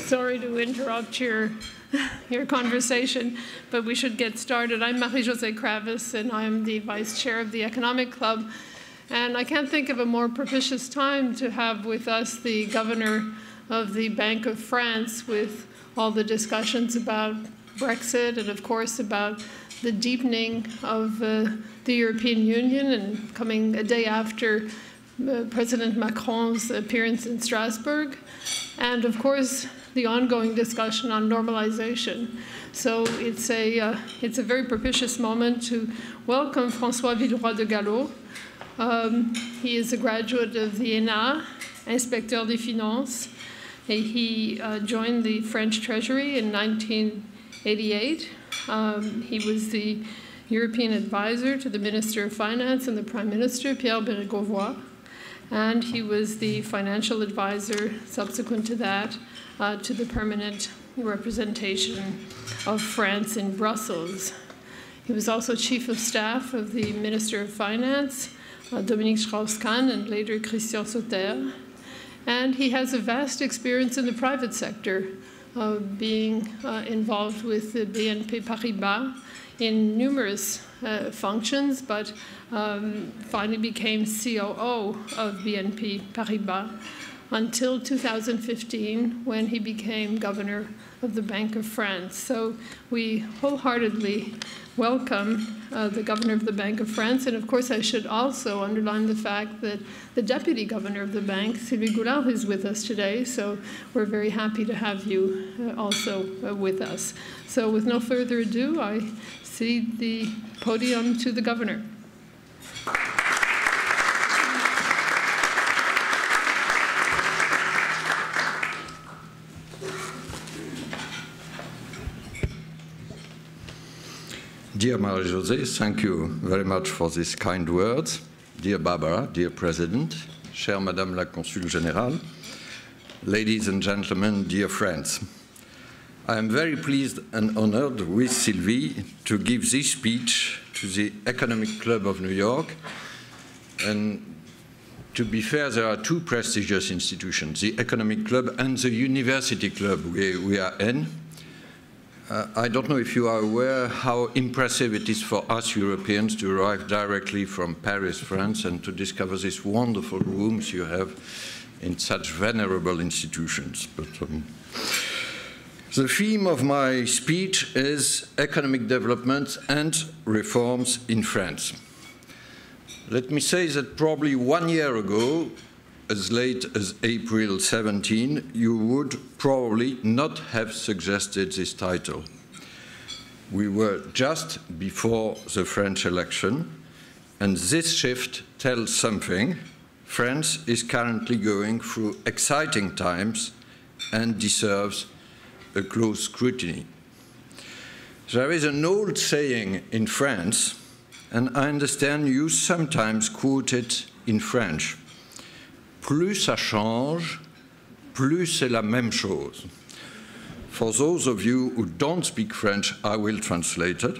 Sorry to interrupt your conversation, but we should get started. I'm Marie-Josée Kravis, and I'm the Vice Chair of the Economic Club. And I can't think of a more propitious time to have with us the Governor of the Bank of France, with all the discussions about Brexit and, of course, about the deepening of the European Union, and coming a day after President Macron's appearance in Strasbourg, and, of course, the ongoing discussion on normalization. So it's a very propitious moment to welcome Francois Villeroy de Galhau. He is a graduate of the ECNY, Inspecteur des Finances. He joined the French Treasury in 1988. He was the European advisor to the Minister of Finance and the Prime Minister, Pierre Bérégovoy. And he was the financial advisor, subsequent to that, to the permanent representation of France in Brussels. He was also chief of staff of the Minister of Finance, Dominique Strauss-Kahn, and later Christian Sauter. And he has a vast experience in the private sector, being involved with the BNP Paribas in numerous functions, but finally became COO of BNP Paribas until 2015, when he became governor of the Bank of France. So we wholeheartedly welcome the governor of the Bank of France. And of course, I should also underline the fact that the deputy governor of the bank, Sylvie Goulard, is with us today. So we're very happy to have you also with us. So with no further ado, I cede the podium to the governor. Dear Marie-Josée, thank you very much for these kind words. Dear Barbara, dear President, chère Madame la Consul Générale, ladies and gentlemen, dear friends. I am very pleased and honored with Sylvie to give this speech to the Economic Club of New York. And to be fair, there are two prestigious institutions, the Economic Club and the University Club we are in. I don't know if you are aware how impressive it is for us Europeans to arrive directly from Paris, France, and to discover these wonderful rooms you have in such venerable institutions. But the theme of my speech is economic development and reforms in France. Let me say that probably 1 year ago, as late as April 17, you would probably not have suggested this title. We were just before the French election, and this shift tells something. France is currently going through exciting times and deserves a close scrutiny. There is an old saying in France, and I understand you sometimes quote it in French. Plus ça change, plus c'est la même chose. For those of you who don't speak French, I will translate it.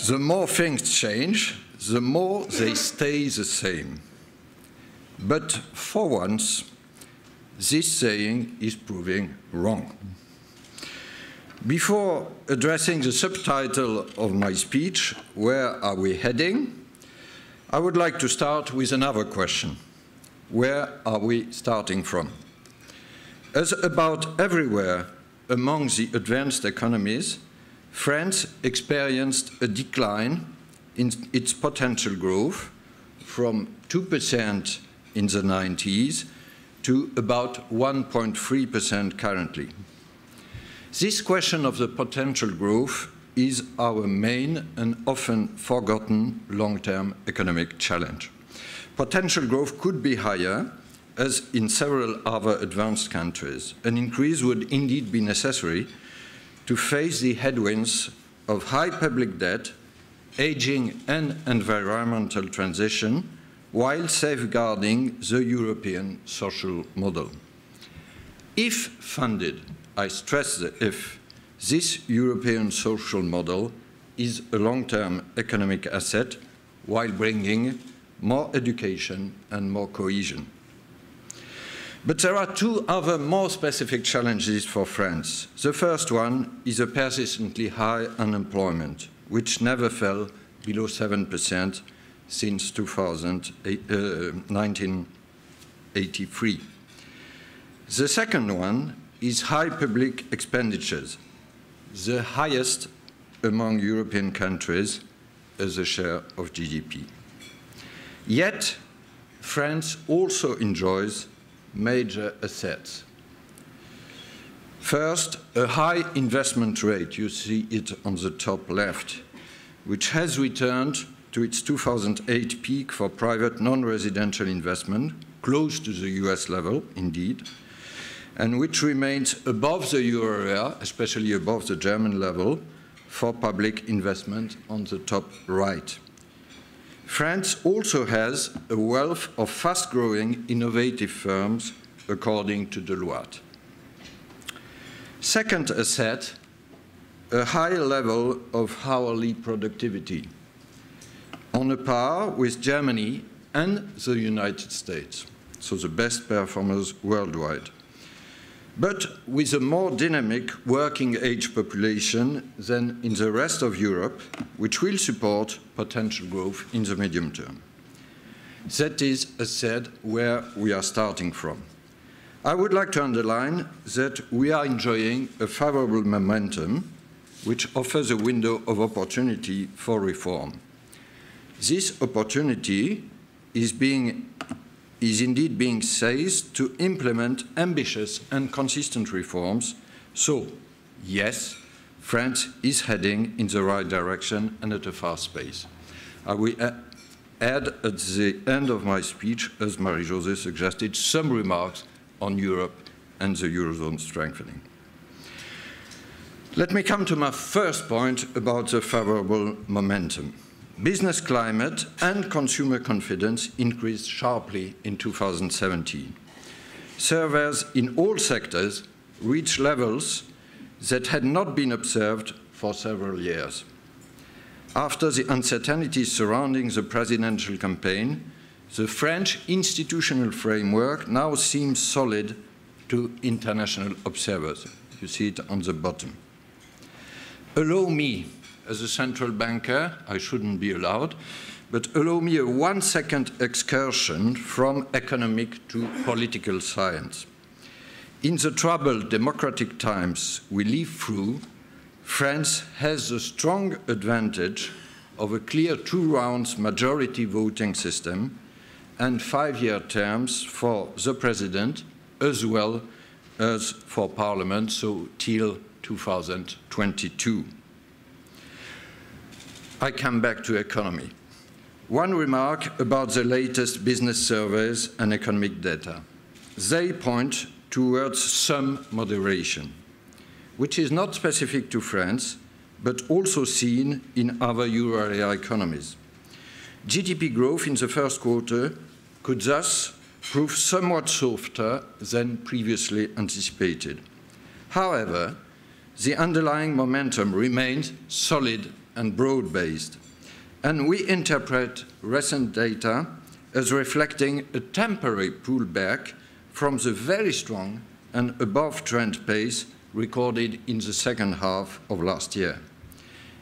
The more things change, the more they stay the same. But for once, this saying is proving wrong. Before addressing the subtitle of my speech, where are we heading? I would like to start with another question. Where are we starting from? As about everywhere among the advanced economies, France experienced a decline in its potential growth from 2% in the 90s to about 1.3% currently. This question of the potential growth is our main and often forgotten long-term economic challenge. Potential growth could be higher, as in several other advanced countries. An increase would indeed be necessary to face the headwinds of high public debt, aging and environmental transition, while safeguarding the European social model. If funded, I stress the if, this European social model is a long-term economic asset while bringing more education and more cohesion. But there are two other more specific challenges for France. The first one is a persistently high unemployment, which never fell below 7% since 1983. The second one is high public expenditures, the highest among European countries as a share of GDP. Yet, France also enjoys major assets. First, a high investment rate, you see it on the top left, which has returned to its 2008 peak for private non-residential investment, close to the US level, indeed, and which remains above the euro area, especially above the German level, for public investment on the top right. France also has a wealth of fast-growing, innovative firms, according to Deloitte. Second asset, a high level of hourly productivity, on a par with Germany and the United States, so the best performers worldwide, but with a more dynamic working-age population than in the rest of Europe, which will support potential growth in the medium term. That is, as said, where we are starting from. I would like to underline that we are enjoying a favorable momentum, which offers a window of opportunity for reform. This opportunity is indeed being seized to implement ambitious and consistent reforms. So, yes, France is heading in the right direction and at a fast pace. I will add at the end of my speech, as Marie-Josée suggested, some remarks on Europe and the Eurozone strengthening. Let me come to my first point about the favorable momentum. Business climate and consumer confidence increased sharply in 2017. Surveys in all sectors reached levels that had not been observed for several years. After the uncertainties surrounding the presidential campaign, the French institutional framework now seems solid to international observers. You see it on the bottom. Allow me, as a central banker, I shouldn't be allowed, but allow me a 1-second excursion from economic to political science. In the troubled democratic times we live through, France has the strong advantage of a clear 2-rounds majority voting system and 5-year terms for the president as well as for parliament, so till 2022. I come back to economy. One remark about the latest business surveys and economic data. They point towards some moderation, which is not specific to France, but also seen in other euro area economies. GDP growth in the first quarter could thus prove somewhat softer than previously anticipated. However, the underlying momentum remains solid and broad-based, and we interpret recent data as reflecting a temporary pullback from the very strong and above-trend pace recorded in the second half of last year.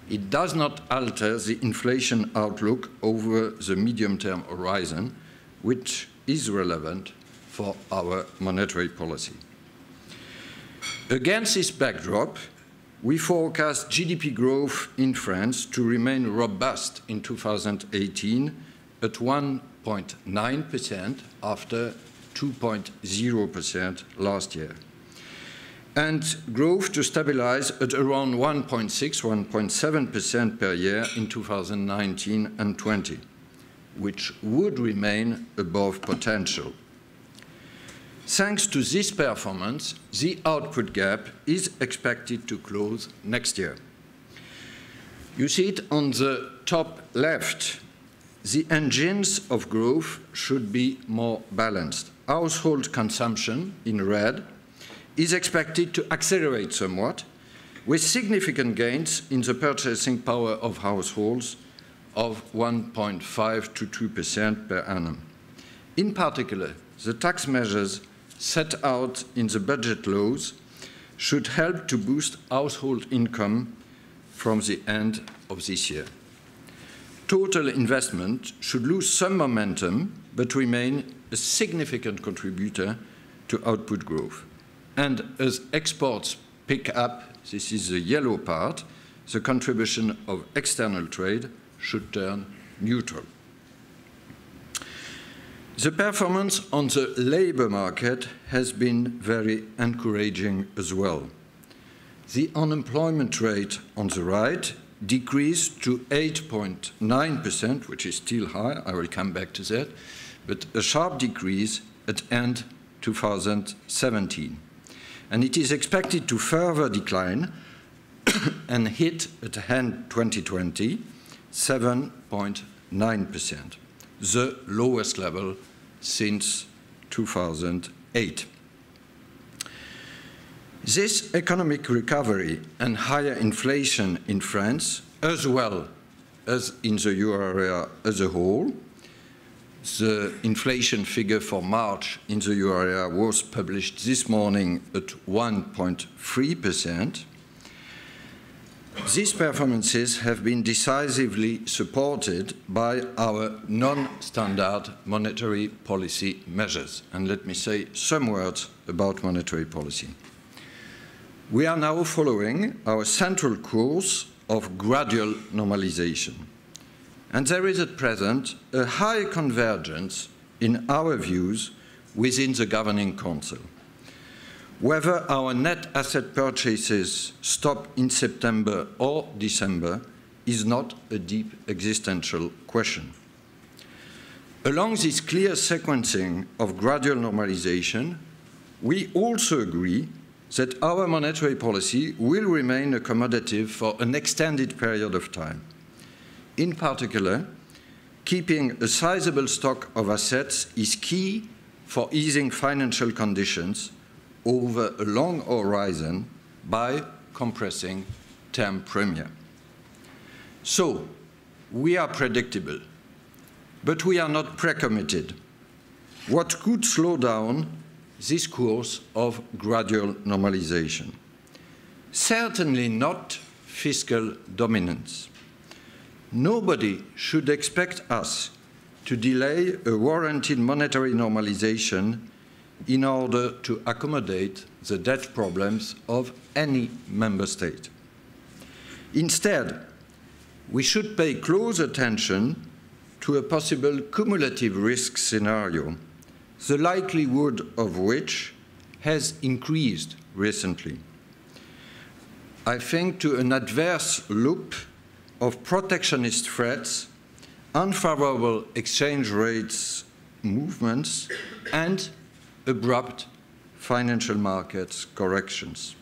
It does not alter the inflation outlook over the medium-term horizon, which is relevant for our monetary policy. Against this backdrop, we forecast GDP growth in France to remain robust in 2018 at 1.9% after 2.0% last year, and growth to stabilize at around 1.7% per year in 2019 and 20, which would remain above potential. Thanks to this performance, the output gap is expected to close next year. You see it on the top left. The engines of growth should be more balanced. Household consumption, in red, is expected to accelerate somewhat, with significant gains in the purchasing power of households of 1.5 to 2% per annum. In particular, the tax measures set out in the budget laws should help to boost household income from the end of this year. Total investment should lose some momentum, but remain a significant contributor to output growth. And as exports pick up, this is the yellow part, the contribution of external trade should turn neutral. The performance on the labor market has been very encouraging as well. The unemployment rate on the right decreased to 8.9%, which is still high, I will come back to that, but a sharp decrease at end 2017. And it is expected to further decline and hit at end 2020 7.9%, the lowest level since 2008. This economic recovery and higher inflation in France, as well as in the euro area as a whole, the inflation figure for March in the euro area was published this morning at 1.3%. These performances have been decisively supported by our non-standard monetary policy measures. And let me say some words about monetary policy. We are now following our central course of gradual normalization. And there is at present a high convergence in our views within the Governing Council. Whether our net asset purchases stop in September or December is not a deep existential question. Along this clear sequencing of gradual normalization, we also agree that our monetary policy will remain accommodative for an extended period of time. In particular, keeping a sizable stock of assets is key for easing financial conditions over a long horizon by compressing term premia. So, we are predictable, but we are not pre-committed. What could slow down this course of gradual normalization? Certainly not fiscal dominance. Nobody should expect us to delay a warranted monetary normalization in order to accommodate the debt problems of any member state. Instead, we should pay close attention to a possible cumulative risk scenario, the likelihood of which has increased recently. I think to an adverse loop of protectionist threats, unfavorable exchange rates movements, and abrupt financial markets corrections.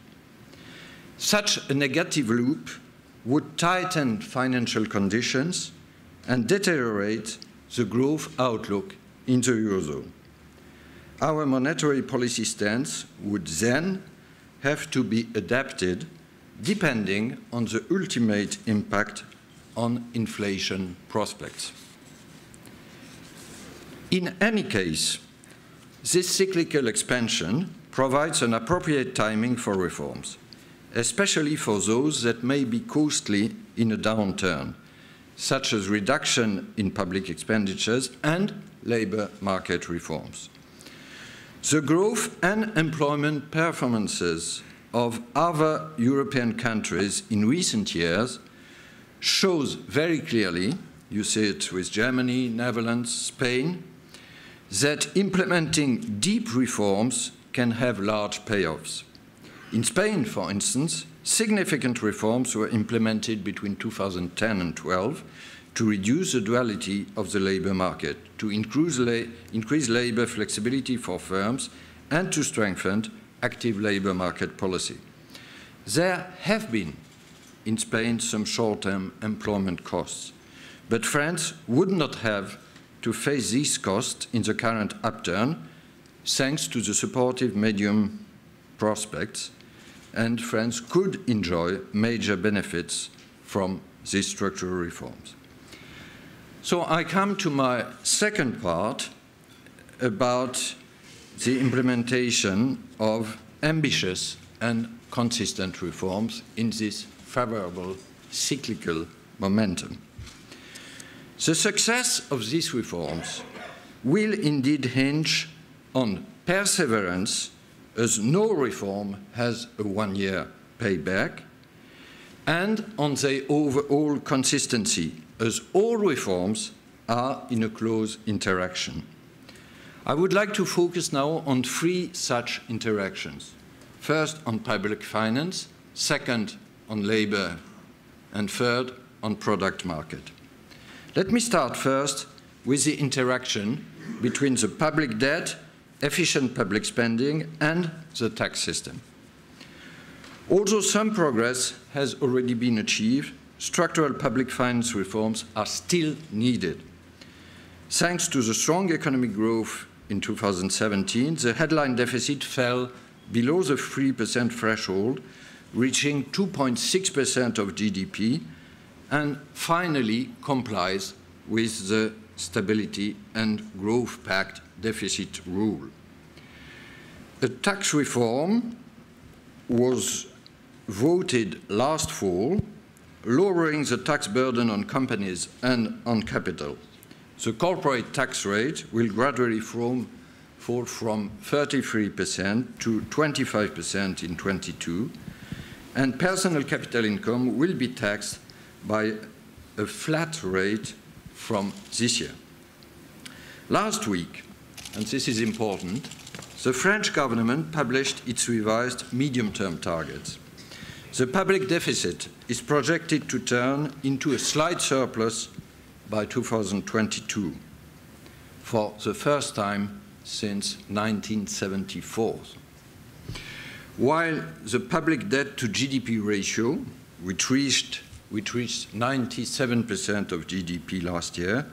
Such a negative loop would tighten financial conditions and deteriorate the growth outlook in the Eurozone. Our monetary policy stance would then have to be adapted depending on the ultimate impact on inflation prospects. In any case, this cyclical expansion provides an appropriate timing for reforms, especially for those that may be costly in a downturn, such as reduction in public expenditures and labor market reforms. The growth and employment performances of other European countries in recent years shows very clearly, you see it with Germany, Netherlands, Spain, that implementing deep reforms can have large payoffs. In Spain, for instance, significant reforms were implemented between 2010 and 2012 to reduce the duality of the labor market, to increase labor flexibility for firms, and to strengthen active labor market policy. There have been, in Spain, some short-term employment costs, but France would not have to face these costs in the current upturn, thanks to the supportive medium prospects, and France could enjoy major benefits from these structural reforms. So I come to my second part about the implementation of ambitious and consistent reforms in this favorable cyclical momentum. The success of these reforms will indeed hinge on perseverance, as no reform has a one-year payback, and on their overall consistency, as all reforms are in a close interaction. I would like to focus now on three such interactions. First, on public finance, second, on labor, and third, on product market. Let me start first with the interaction between the public debt, efficient public spending, and the tax system. Although some progress has already been achieved, structural public finance reforms are still needed. Thanks to the strong economic growth in 2017, the headline deficit fell below the 3% threshold, reaching 2.6% of GDP, and finally complies with the Stability and Growth Pact deficit rule. A tax reform was voted last fall, lowering the tax burden on companies and on capital. The corporate tax rate will gradually fall from 33% to 25% in 22, and personal capital income will be taxed by a flat rate from this year. Last week, and this is important, the French government published its revised medium-term targets. The public deficit is projected to turn into a slight surplus by 2022, for the first time since 1974. While the public debt to GDP ratio, which reached 97% of GDP last year,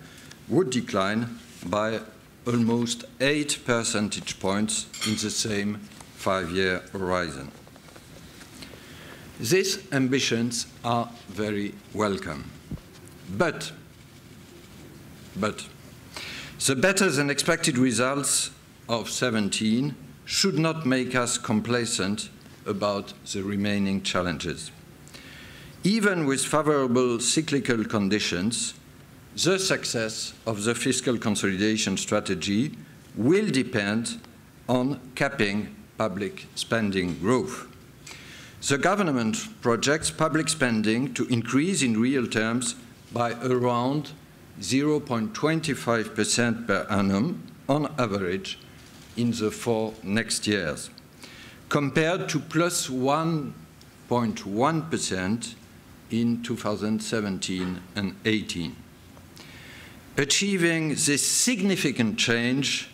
would decline by almost 8 percentage points in the same 5-year horizon. These ambitions are very welcome. But the better-than-expected results of 2017 should not make us complacent about the remaining challenges. Even with favorable cyclical conditions, the success of the fiscal consolidation strategy will depend on capping public spending growth. The government projects public spending to increase in real terms by around 0.25% per annum on average in the 4 next years, compared to plus 1.1% in 2017 and 18. Achieving this significant change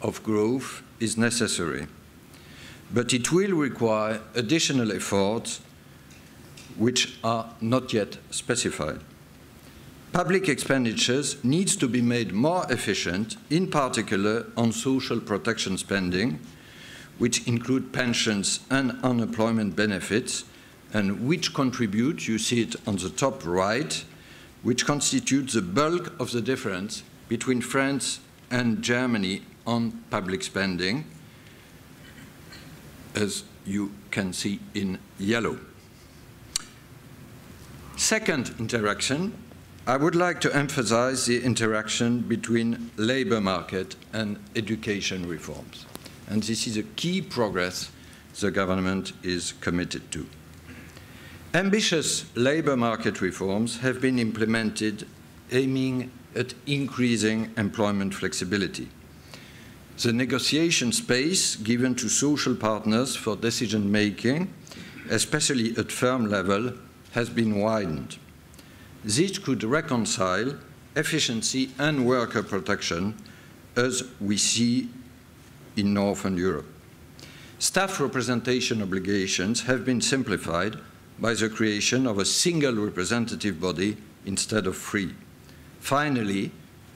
of growth is necessary, but it will require additional efforts which are not yet specified. Public expenditures needs to be made more efficient, in particular on social protection spending, which include pensions and unemployment benefits, and which contribute, you see it on the top right, which constitutes the bulk of the difference between France and Germany on public spending, as you can see in yellow. Second interaction, I would like to emphasize the interaction between labor market and education reforms. And this is a key progress the government is committed to. Ambitious labor market reforms have been implemented aiming at increasing employment flexibility. The negotiation space given to social partners for decision-making, especially at firm level, has been widened. This could reconcile efficiency and worker protection as we see in Northern Europe. Staff representation obligations have been simplified by the creation of a single representative body instead of 3. Finally,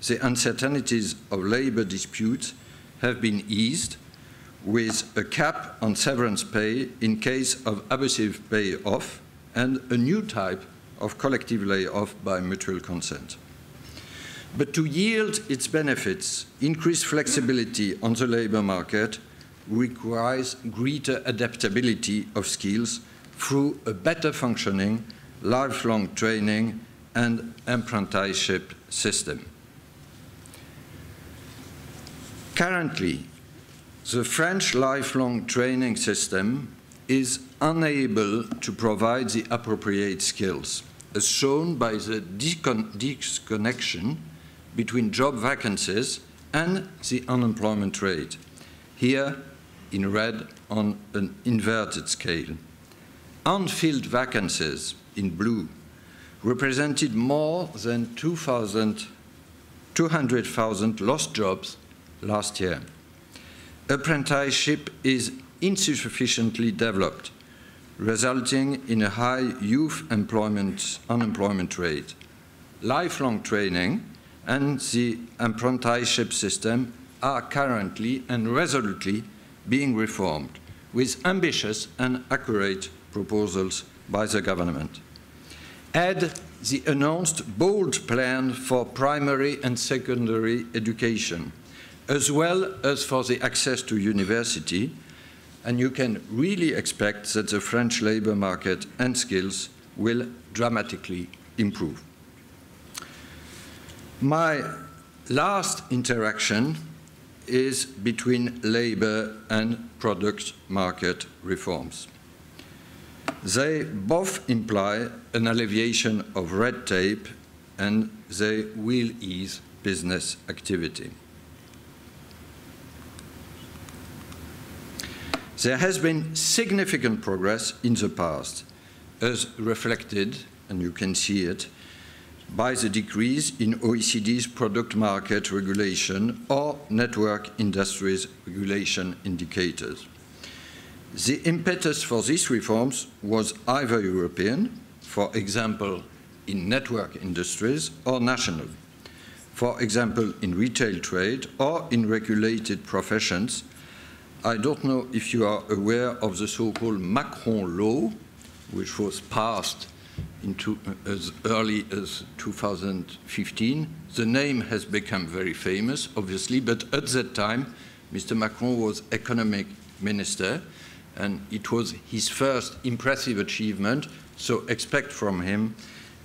the uncertainties of labor disputes have been eased with a cap on severance pay in case of abusive pay-off and a new type of collective layoff by mutual consent. But to yield its benefits, increased flexibility on the labor market requires greater adaptability of skills through a better functioning, lifelong training and apprenticeship system. Currently, the French lifelong training system is unable to provide the appropriate skills, as shown by the disconnection between job vacancies and the unemployment rate, here in red on an inverted scale. Unfilled vacancies, in blue, represented more than 200,000 lost jobs last year. Apprenticeship is insufficiently developed, resulting in a high youth unemployment rate. Lifelong training and the apprenticeship system are currently and resolutely being reformed, with ambitious and accurate proposals by the government. Add the announced bold plan for primary and secondary education, as well as for the access to university, and you can really expect that the French labor market and skills will dramatically improve. My last interaction is between labor and product market reforms. They both imply an alleviation of red tape and they will ease business activity. There has been significant progress in the past, as reflected, and you can see it, by the decrease in OECD's product market regulation or network industries regulation indicators. The impetus for these reforms was either European, for example, in network industries, or national, for example, in retail trade or in regulated professions. I don't know if you are aware of the so-called Macron law, which was passed as early as 2015. The name has become very famous, obviously, but at that time, Mr. Macron was economic minister, and it was his first impressive achievement, so expect from him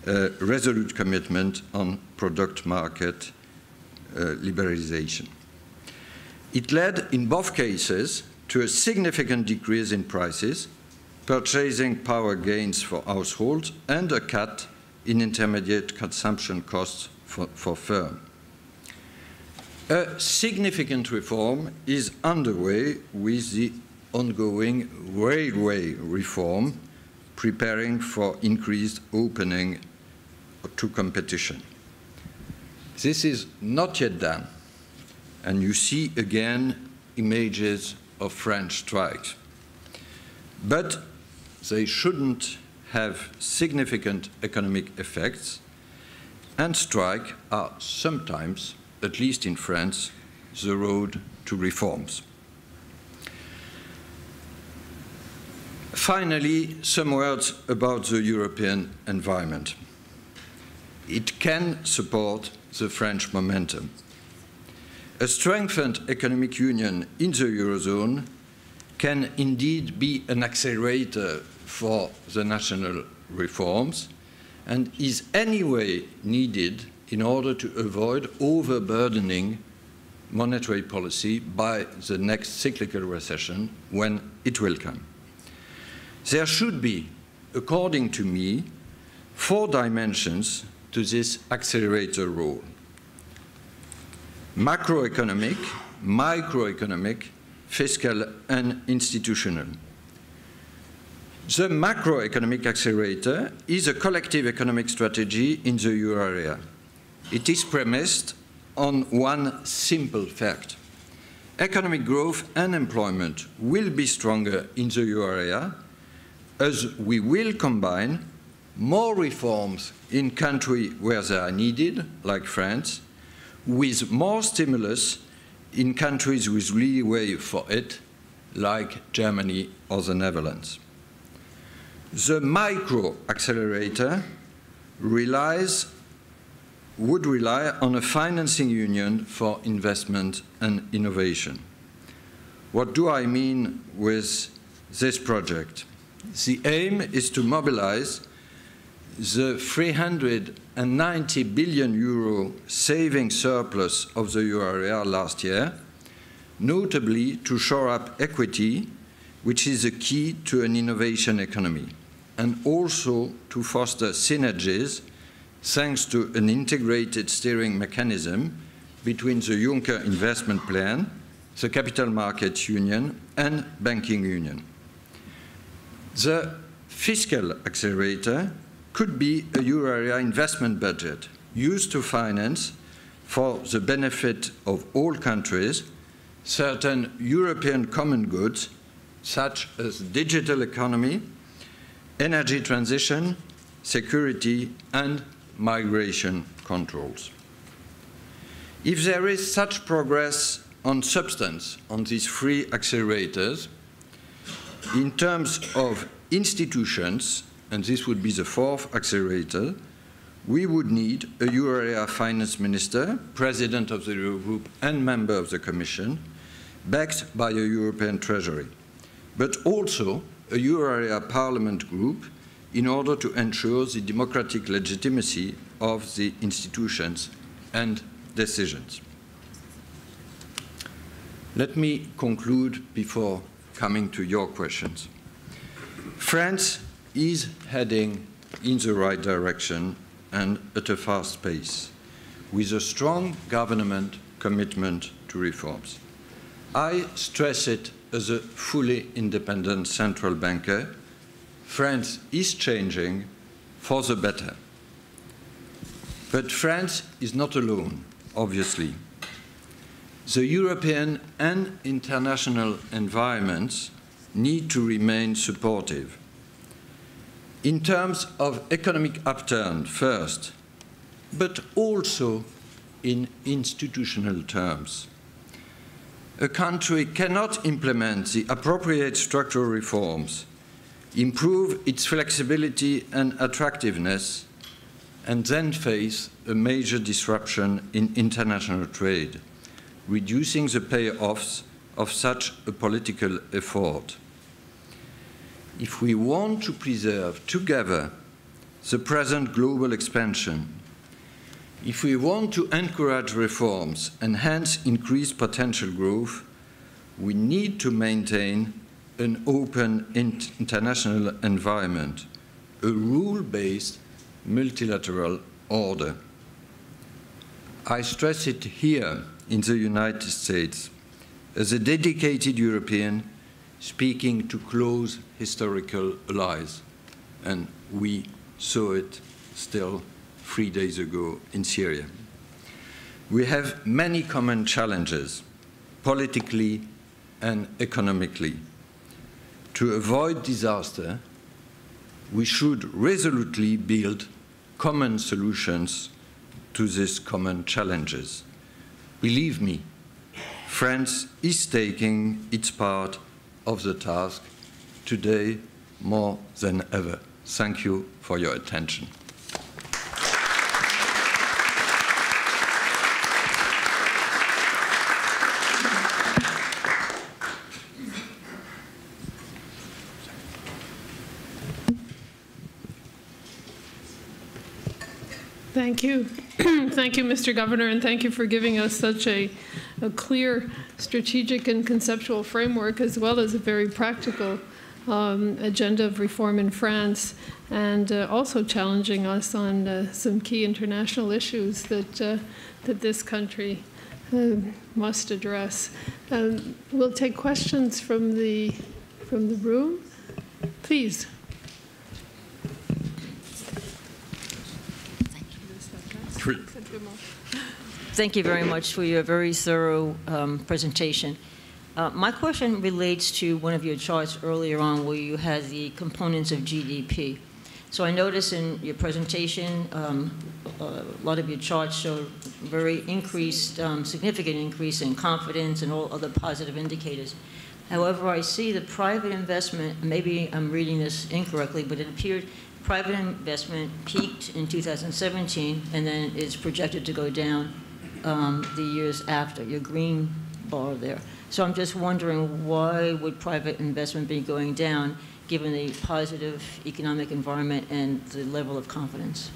a resolute commitment on product market liberalization. It led, in both cases, to a significant decrease in prices, purchasing power gains for households, and a cut in intermediate consumption costs for firms. A significant reform is underway with the ongoing railway reform, preparing for increased opening to competition. This is not yet done, and you see again images of French strikes. But they shouldn't have significant economic effects, and strikes are sometimes, at least in France, the road to reforms. Finally, some words about the European environment. It can support the French momentum. A strengthened economic union in the Eurozone can indeed be an accelerator for the national reforms and is anyway needed in order to avoid overburdening monetary policy by the next cyclical recession when it will come. There should be, according to me, 4 dimensions to this accelerator role: macroeconomic, microeconomic, fiscal, and institutional. The macroeconomic accelerator is a collective economic strategy in the euro area. It is premised on one simple fact. Economic growth and employment will be stronger in the euro area as we will combine more reforms in countries where they are needed, like France, with more stimulus in countries with leeway for it, like Germany or the Netherlands. The micro accelerator relies would rely on a financing union for investment and innovation. What do I mean with this project? The aim is to mobilize the 390 billion euro saving surplus of the euro area last year, notably to shore up equity, which is a key to an innovation economy, and also to foster synergies thanks to an integrated steering mechanism between the Juncker investment plan, the capital markets union, and banking union. The fiscal accelerator could be a euro area investment budget used to finance, for the benefit of all countries, certain European common goods such as digital economy, energy transition, security, and migration controls. If there is such progress on substance on these three accelerators, in terms of institutions, and this would be the fourth accelerator, we would need a euro area finance minister, president of the Eurogroup and member of the Commission, backed by a European treasury, but also a euro area parliament group in order to ensure the democratic legitimacy of the institutions and decisions. Let me conclude before coming to your questions. France is heading in the right direction and at a fast pace, with a strong government commitment to reforms. I stress it as a fully independent central banker. France is changing for the better. But France is not alone, obviously. The European and international environments need to remain supportive. In terms of economic upturn first, but also in institutional terms. A country cannot implement the appropriate structural reforms, improve its flexibility and attractiveness, and then face a major disruption in international trade, reducing the payoffs of such a political effort. If we want to preserve together the present global expansion, if we want to encourage reforms and hence increase potential growth, we need to maintain an open international environment, a rule-based multilateral order. I stress it here in the United States as a dedicated European speaking to close historical allies, and we saw it still 3 days ago in Syria. We have many common challenges, politically and economically. To avoid disaster, we should resolutely build common solutions to these common challenges. Believe me, France is taking its part of the task today more than ever. Thank you for your attention. Thank you. Thank you, Mr. Governor, and thank you for giving us such a clear strategic and conceptual framework, as well as a very practical agenda of reform in France, and also challenging us on some key international issues that this country must address. We'll take questions from the room. Please. Thank you very much for your very thorough presentation. My question relates to one of your charts earlier on where you had the components of GDP. So I noticed in your presentation, a lot of your charts show very significant increase in confidence and all other positive indicators. However, I see the private investment, maybe I'm reading this incorrectly, but it appeared private investment peaked in 2017 and then is projected to go down the years after, your green bar there. So I'm just wondering, why would private investment be going down given the positive economic environment and the level of confidence?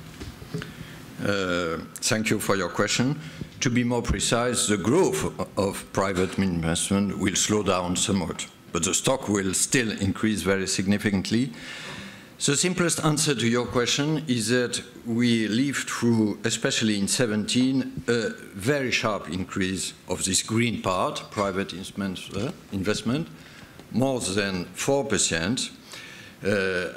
Thank you for your question. To be more precise, the growth of private investment will slow down somewhat, but the stock will still increase very significantly. The simplest answer to your question is that we lived through, especially in 2017, a very sharp increase of this green part, private investment, more than 4%.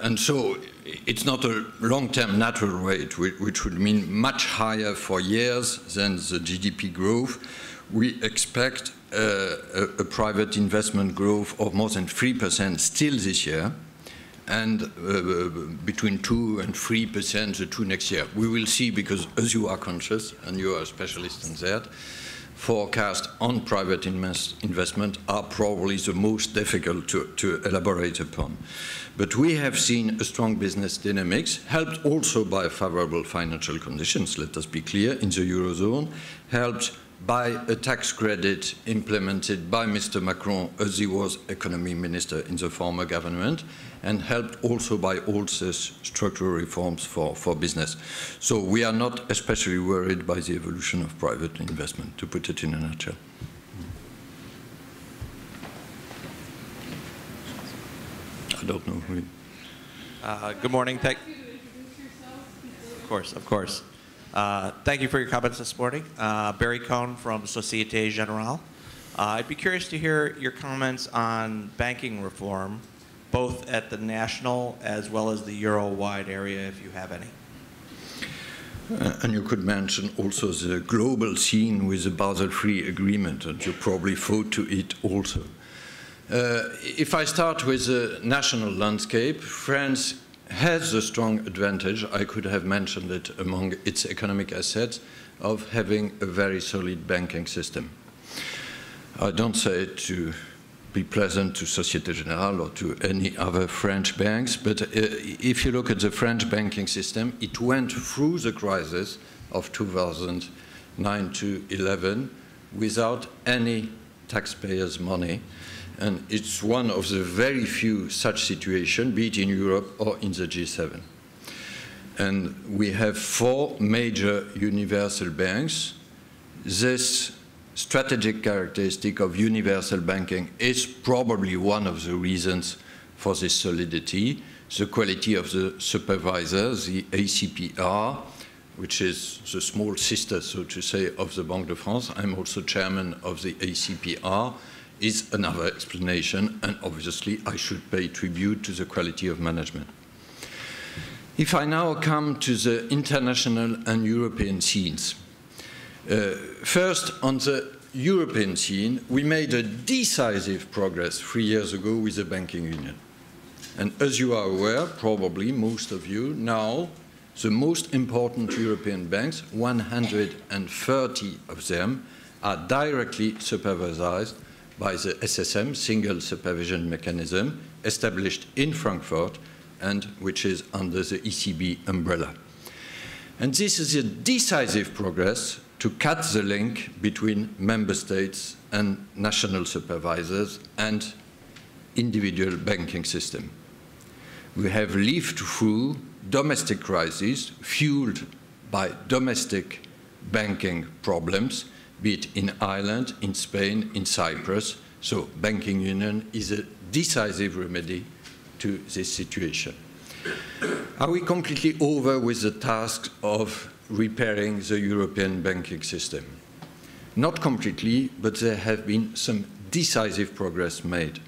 And so it's not a long-term natural rate, which would mean much higher for years than the GDP growth. We expect a private investment growth of more than 3% still this year, and between 2 and 3% the two next year. We will see, because as you are conscious, and you are a specialist in that, forecasts on private investment are probably the most difficult to elaborate upon. But we have seen a strong business dynamics, helped also by favorable financial conditions, let us be clear, in the Eurozone, helped by a tax credit implemented by Mr. Macron as he was economy minister in the former government, and helped also by all the structural reforms for business. So we are not especially worried by the evolution of private investment, to put it in a nutshell. I don't know who. Good morning. Of course. Thank you for your comments this morning. Barry Cohn from Societe Generale. I'd be curious to hear your comments on banking reform, both at the national as well as the Euro-wide area, if you have any. And you could mention also the global scene with the Basel III agreement, and you probably thought to it also. If I start with the national landscape, France has a strong advantage, I could have mentioned it among its economic assets, of having a very solid banking system. I don't say it to be pleasant to Societe Generale or to any other French banks, but if you look at the French banking system, it went through the crisis of 2009 to 11 without any taxpayers' money. And it's one of the very few such situations, be it in Europe or in the G7. And we have 4 major universal banks. This strategic characteristic of universal banking is probably one of the reasons for this solidity. The quality of the supervisors, the ACPR, which is the small sister, so to say, of the Banque de France. I'm also chairman of the ACPR. Is another explanation, and obviously I should pay tribute to the quality of management. If I now come to the international and European scenes. First, on the European scene, we made a decisive progress 3 years ago with the banking union. And as you are aware, probably most of you, now the most important European banks, 130 of them, are directly supervised by the SSM, Single Supervision Mechanism, established in Frankfurt and which is under the ECB umbrella. And this is a decisive progress to cut the link between member states and national supervisors and individual banking system. We have lived through domestic crises fueled by domestic banking problems, be it in Ireland, in Spain, in Cyprus. So banking union is a decisive remedy to this situation. Are we completely over with the task of repairing the European banking system? Not completely, but there have been some decisive progress made.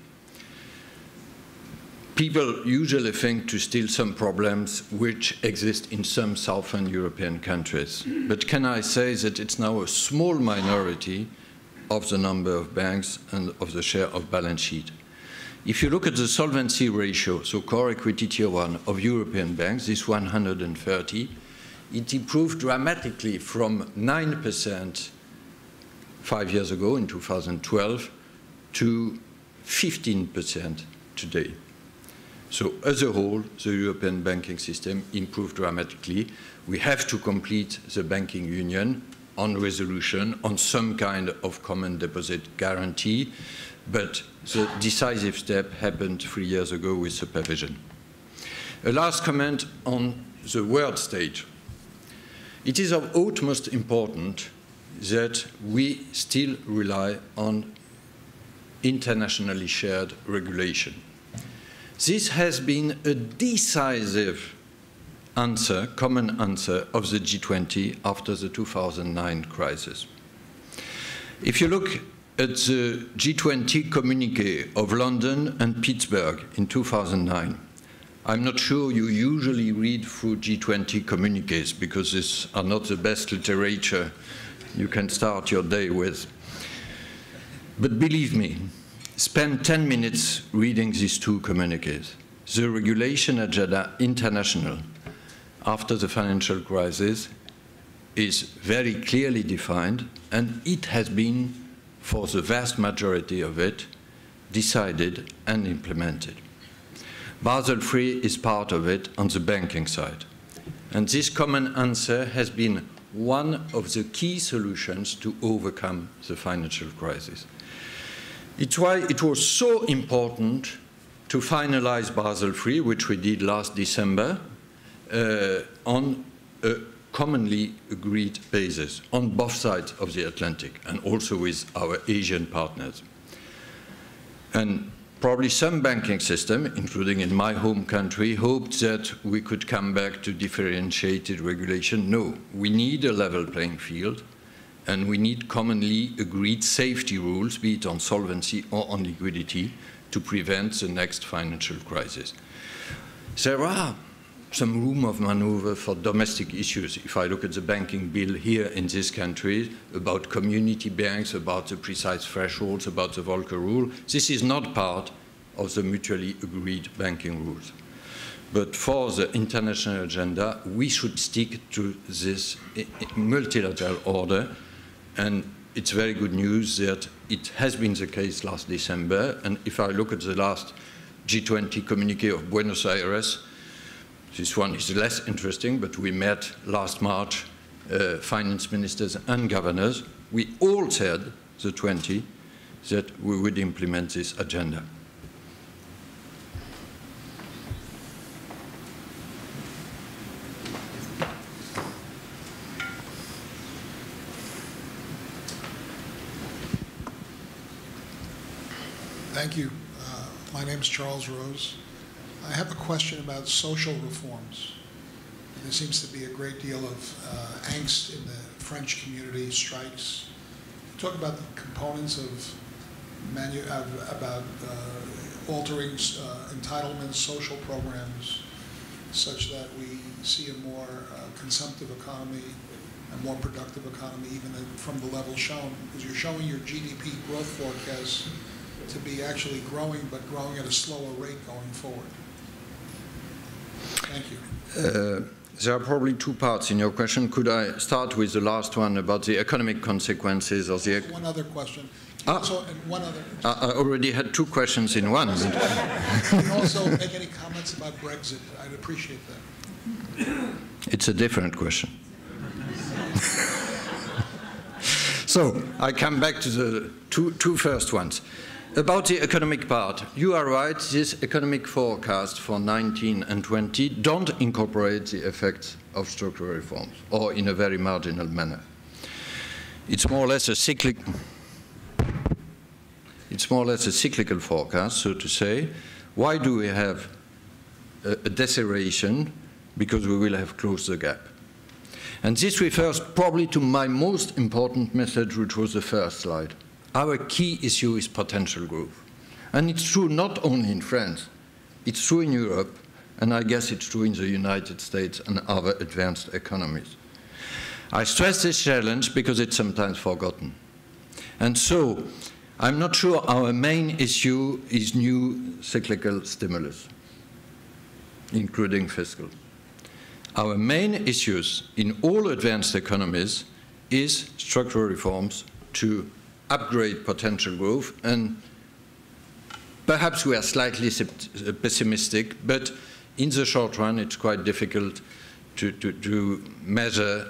People usually think to still some problems which exist in some southern European countries. But can I say that it's now a small minority of the number of banks and of the share of balance sheet. If you look at the solvency ratio, so core equity tier 1 of European banks, this 130, it improved dramatically from 9% 5 years ago in 2012 to 15% today. So as a whole, the European banking system improved dramatically. We have to complete the banking union on resolution, on some kind of common deposit guarantee, but the decisive step happened 3 years ago with supervision. A last comment on the world stage. It is of utmost importance that we still rely on internationally shared regulation. This has been a decisive answer, common answer of the G20 after the 2009 crisis. If you look at the G20 communiqué of London and Pittsburgh in 2009, I'm not sure you usually read through G20 communiques because these are not the best literature you can start your day with. But believe me, spend 10 minutes reading these two communiques. The regulation agenda international after the financial crisis is very clearly defined, and it has been, for the vast majority of it, decided and implemented. Basel III is part of it on the banking side. And this common answer has been one of the key solutions to overcome the financial crisis. It's why it was so important to finalize Basel III, which we did last December, on a commonly agreed basis on both sides of the Atlantic and also with our Asian partners. And probably some banking system, including in my home country, hoped that we could come back to differentiated regulation. No, we need a level playing field, and we need commonly agreed safety rules, be it on solvency or on liquidity, to prevent the next financial crisis. There are some room of maneuver for domestic issues. If I look at the banking bill here in this country, about community banks, about the precise thresholds, about the Volcker rule, this is not part of the mutually agreed banking rules. But for the international agenda, we should stick to this multilateral order, and it's very good news that it has been the case last December. And if I look at the last G20 communiqué of Buenos Aires, this one is less interesting, but we met last March, finance ministers and governors. We all said, the 20, that we would implement this agenda. Thank you. My name is Charles Rose. I have a question about social reforms. There seems to be a great deal of angst in the French community, strikes. Talk about the components of altering entitlements, social programs, such that we see a more consumptive economy, a more productive economy, even from the level shown. Because you're showing your GDP growth forecast to be actually growing, but growing at a slower rate going forward. Thank you. There are probably two parts in your question. Could I start with the last one about the economic consequences of the... One other question. Ah, also, and one other. I already had two questions in one. Can you also make any comments about Brexit? I'd appreciate that. It's a different question. So I come back to the two first ones. About the economic part, you are right, this economic forecast for 19 and 20 don't incorporate the effects of structural reforms, or in a very marginal manner. It's more or less a cyclical forecast, so to say. Why do we have a deceleration? Because we will have closed the gap. And this refers probably to my most important message, which was the first slide. Our key issue is potential growth. And it's true not only in France, it's true in Europe, and I guess it's true in the United States and other advanced economies. I stress this challenge because it's sometimes forgotten. And so, I'm not sure our main issue is new cyclical stimulus, including fiscal. Our main issues in all advanced economies is structural reforms to upgrade potential growth, and Perhaps we are slightly pessimistic, but in the short run, it's quite difficult to measure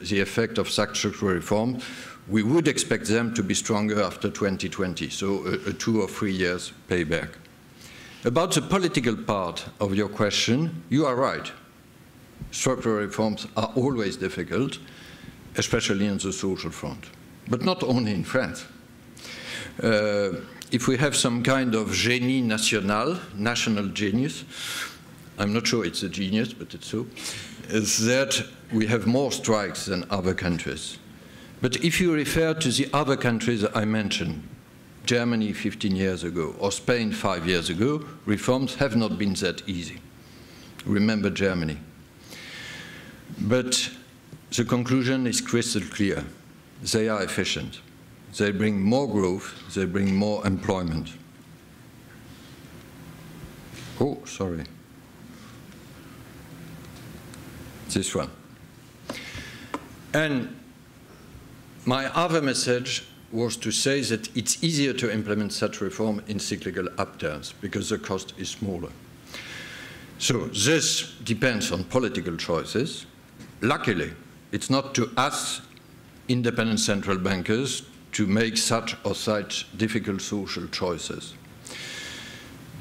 the effect of such structural reform. We would expect them to be stronger after 2020, so a 2 or 3 years payback. About the political part of your question, you are right. Structural reforms are always difficult, especially on the social front, but not only in France. If we have some kind of génie national, national genius, I'm not sure it's a genius, but it's so, is that we have more strikes than other countries. But if you refer to the other countries I mentioned, Germany 15 years ago or Spain 5 years ago, reforms have not been that easy. Remember Germany. But the conclusion is crystal clear. They are efficient. They bring more growth. They bring more employment. Oh, sorry. This one. And my other message was to say that it's easier to implement such reform in cyclical upturns because the cost is smaller. So this depends on political choices. Luckily, it's not to us, independent central bankers, to make such or such difficult social choices.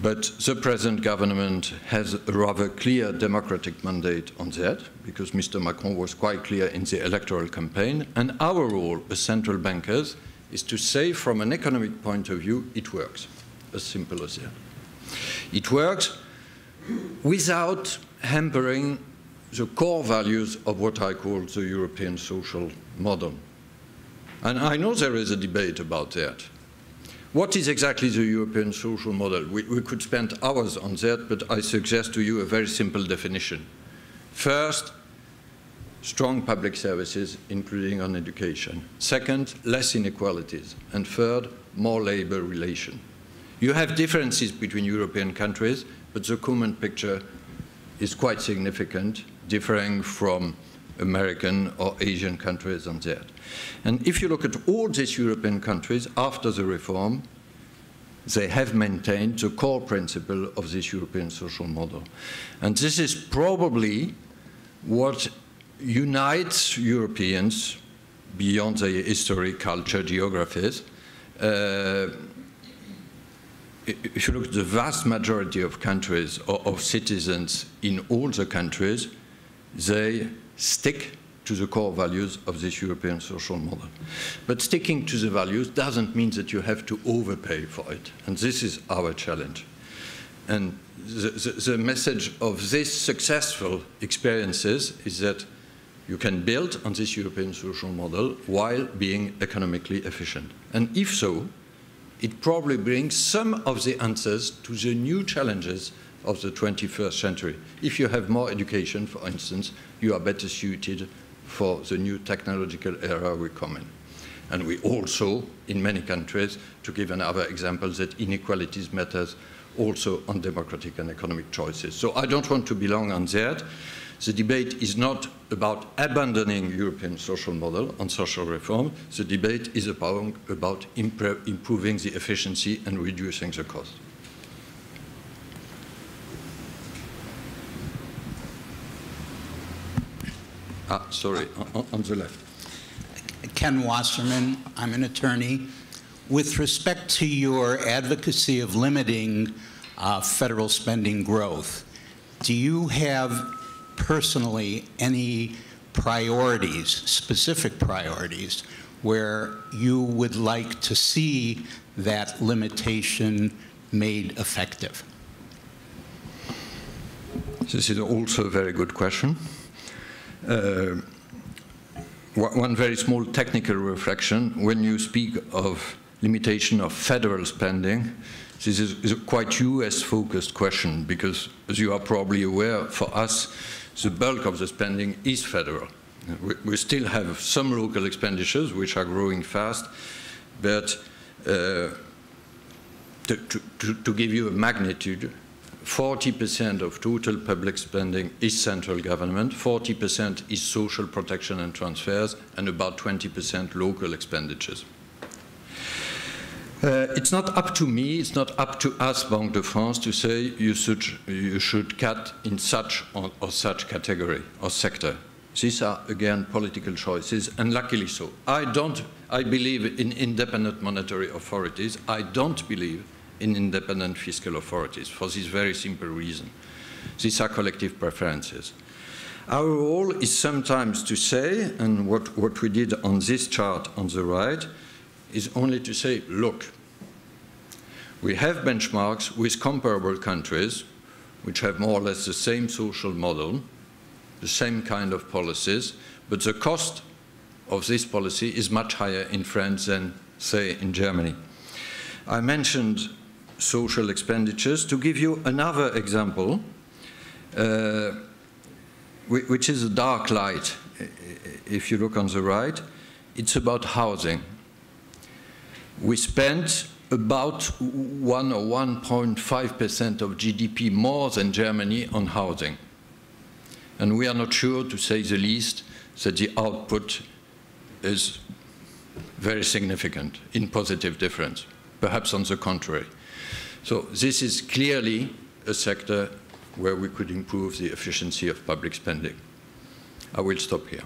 But the present government has a rather clear democratic mandate on that, because Mr. Macron was quite clear in the electoral campaign, and our role as central bankers is to say from an economic point of view, it works, as simple as that. It works without hampering the core values of what I call the European social model. And I know there is a debate about that. What is exactly the European social model? We could spend hours on that, but I suggest to you a very simple definition. First, strong public services, including on education. Second, less inequalities. And third, more labor relation. You have differences between European countries, but the common picture is quite significant, differing from American or Asian countries on that. And if you look at all these European countries after the reform, they have maintained the core principle of this European social model. And this is probably what unites Europeans beyond their history, culture, geographies. If you look at the vast majority of countries or of citizens in all the countries, they stick to the core values of this European social model. But sticking to the values doesn't mean that you have to overpay for it. And this is our challenge. And the message of these successful experiences is that you can build on this European social model while being economically efficient. And if so, it probably brings some of the answers to the new challenges of the 21st century. If you have more education, for instance, you are better suited for the new technological era we come in. And we also, in many countries, to give another example, that inequalities matters also on democratic and economic choices. So I don't want to be long on that. The debate is not about abandoning European social model on social reform. The debate is about improving the efficiency and reducing the cost. Sorry, on the left. Ken Wasserman, I'm an attorney. With respect to your advocacy of limiting federal spending growth, do you have personally any priorities, specific priorities, where you would like to see that limitation made effective? This is also a very good question. One very small technical reflection. When you speak of limitation of federal spending, this is a quite US-focused question because, as you are probably aware, for us, the bulk of the spending is federal. We still have some local expenditures which are growing fast, but to give you a magnitude, 40% of total public spending is central government, 40% is social protection and transfers, and about 20% local expenditures. It's not up to me, it's not up to us, Banque de France, to say you should cut in such or such category or sector. These are, again, political choices, and luckily so. I believe in independent monetary authorities. I don't believe in independent fiscal authorities for this very simple reason. These are collective preferences. Our role is sometimes to say, and what we did on this chart on the right, is only to say, look, we have benchmarks with comparable countries which have more or less the same social model, the same kind of policies, but the cost of this policy is much higher in France than, say, in Germany. I mentioned social expenditures. To give you another example, which is a dark light, if you look on the right, it's about housing. We spent about 1 or 1.5% of GDP more than Germany on housing. And we are not sure, to say the least, that the output is very significant in positive difference, perhaps on the contrary. So this is clearly a sector where we could improve the efficiency of public spending. I will stop here.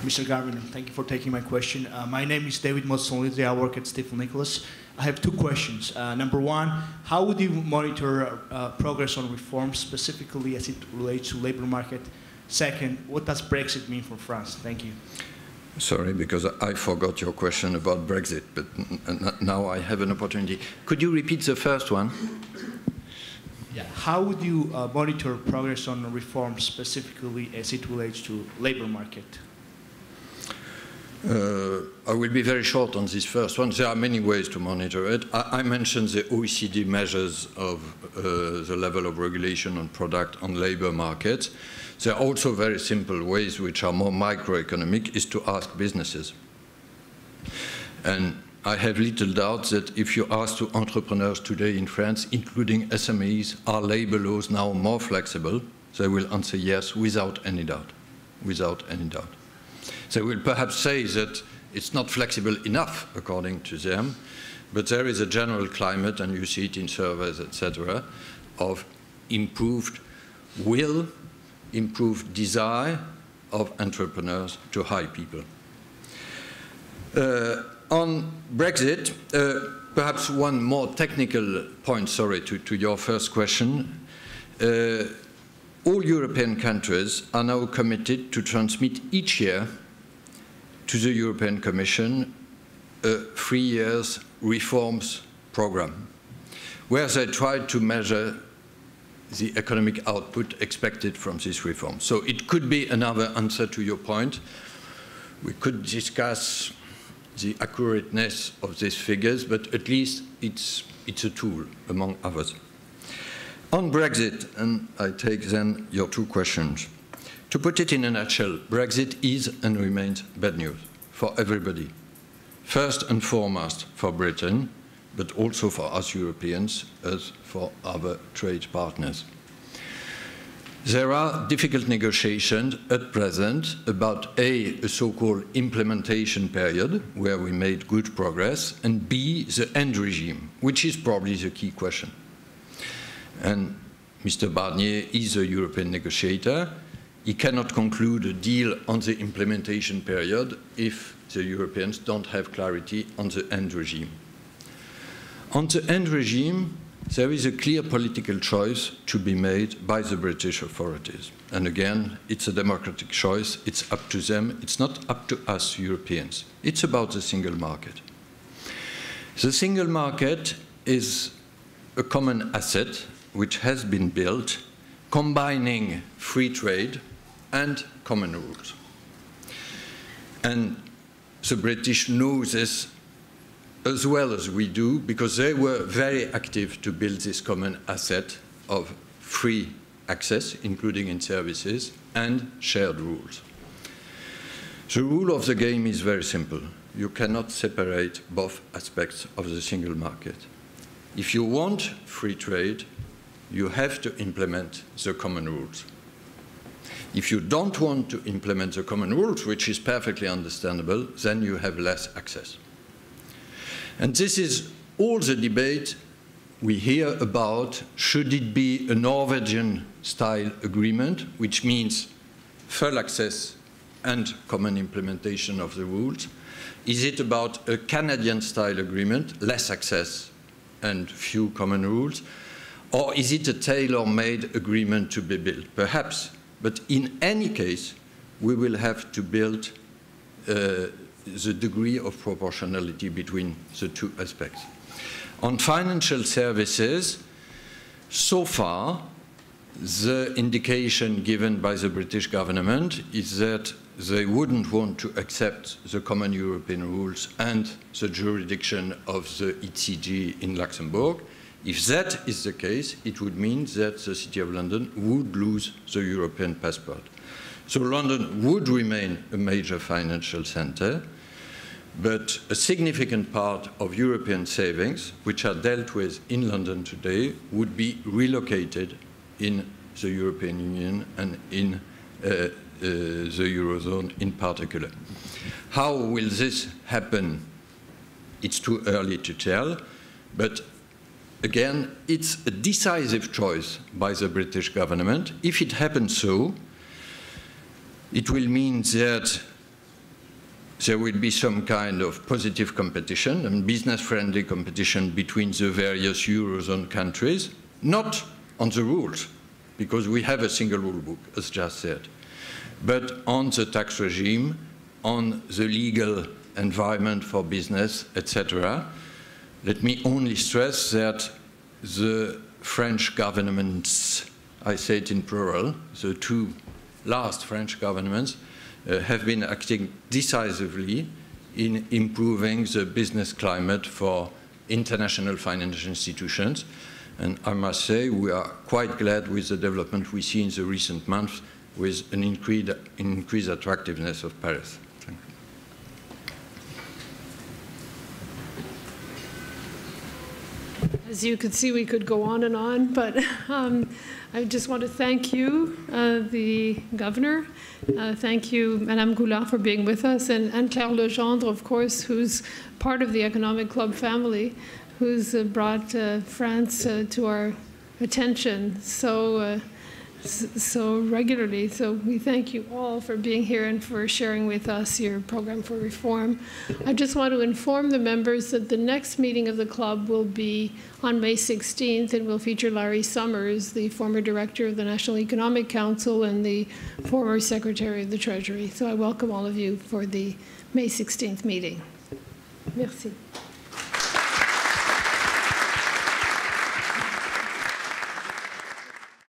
Mr. Garvin, thank you for taking my question. My name is David Motsonlidze. I work at Stifel Nicholas. I have two questions. Number one, how would you monitor progress on reforms, specifically as it relates to labor market? Second, what does Brexit mean for France? Thank you. Sorry, because I forgot your question about Brexit, but now I have an opportunity. Could you repeat the first one? Yeah. How would you monitor progress on reforms, specifically as it relates to labor market? I will be very short on this first one. There are many ways to monitor it. I mentioned the OECD measures of the level of regulation on product on labor markets. There are also very simple ways which are more microeconomic, is to ask businesses. And I have little doubt that if you ask to entrepreneurs today in France, including SMEs, are labor laws now more flexible? They will answer yes, without any doubt. Without any doubt. They will perhaps say that it's not flexible enough, according to them, but there is a general climate, and you see it in surveys, etc., of improved will, improved desire of entrepreneurs to hire people. On Brexit, perhaps one more technical point, sorry, to your first question. All European countries are now committed to transmit each year to the European Commission a 3 years reforms program, where they try to measure the economic output expected from this reform. So it could be another answer to your point. We could discuss the accurateness of these figures, but at least it's a tool, among others. On Brexit, and I take then your two questions. To put it in a nutshell, Brexit is and remains bad news for everybody. First and foremost for Britain, but also for us Europeans as for other trade partners. There are difficult negotiations at present about A, a so-called implementation period, where we made good progress, and B, the end regime, which is probably the key question. And Mr. Barnier is a European negotiator. He cannot conclude a deal on the implementation period if the Europeans don't have clarity on the end regime. On the end regime, there is a clear political choice to be made by the British authorities. And again, it's a democratic choice. It's up to them. It's not up to us Europeans. It's about the single market. The single market is a common asset which has been built combining free trade and common rules. And the British know this as well as we do, because they were very active to build this common asset of free access, including in services, and shared rules. The rule of the game is very simple. You cannot separate both aspects of the single market. If you want free trade, you have to implement the common rules. If you don't want to implement the common rules, which is perfectly understandable, then you have less access. And this is all the debate we hear about, should it be a Norwegian-style agreement, which means full access and common implementation of the rules? Is it about a Canadian-style agreement, less access and few common rules? Or is it a tailor-made agreement to be built? Perhaps. But in any case, we will have to build the degree of proportionality between the two aspects. On financial services, so far, the indication given by the British government is that they wouldn't want to accept the common European rules and the jurisdiction of the ECNY in Luxembourg. If that is the case, it would mean that the City of London would lose the European passport. So London would remain a major financial center, but a significant part of European savings, which are dealt with in London today, would be relocated in the European Union and in the Eurozone in particular. How will this happen? It's too early to tell, but again, it's a decisive choice by the British government. If it happens so, it will mean that there will be some kind of positive competition and business-friendly competition between the various Eurozone countries, not on the rules, because we have a single rule book, as just said, but on the tax regime, on the legal environment for business, etc. Let me only stress that the French governments, I say it in plural, the two last French governments, have been acting decisively in improving the business climate for international financial institutions. And I must say, we are quite glad with the development we see in the recent months with an increased attractiveness of Paris. Thank you. As you could see, we could go on, but I just want to thank you, the Governor. Thank you, Madame Goulard, for being with us, and Claire Legendre, of course, who's part of the Economic Club family, who's brought France to our attention so regularly. So we thank you all for being here and for sharing with us your program for reform. I just want to inform the members that the next meeting of the club will be on May 16th and will feature Larry Summers, the former director of the National Economic Council and the former Secretary of the Treasury. So I welcome all of you for the May 16th meeting. Merci.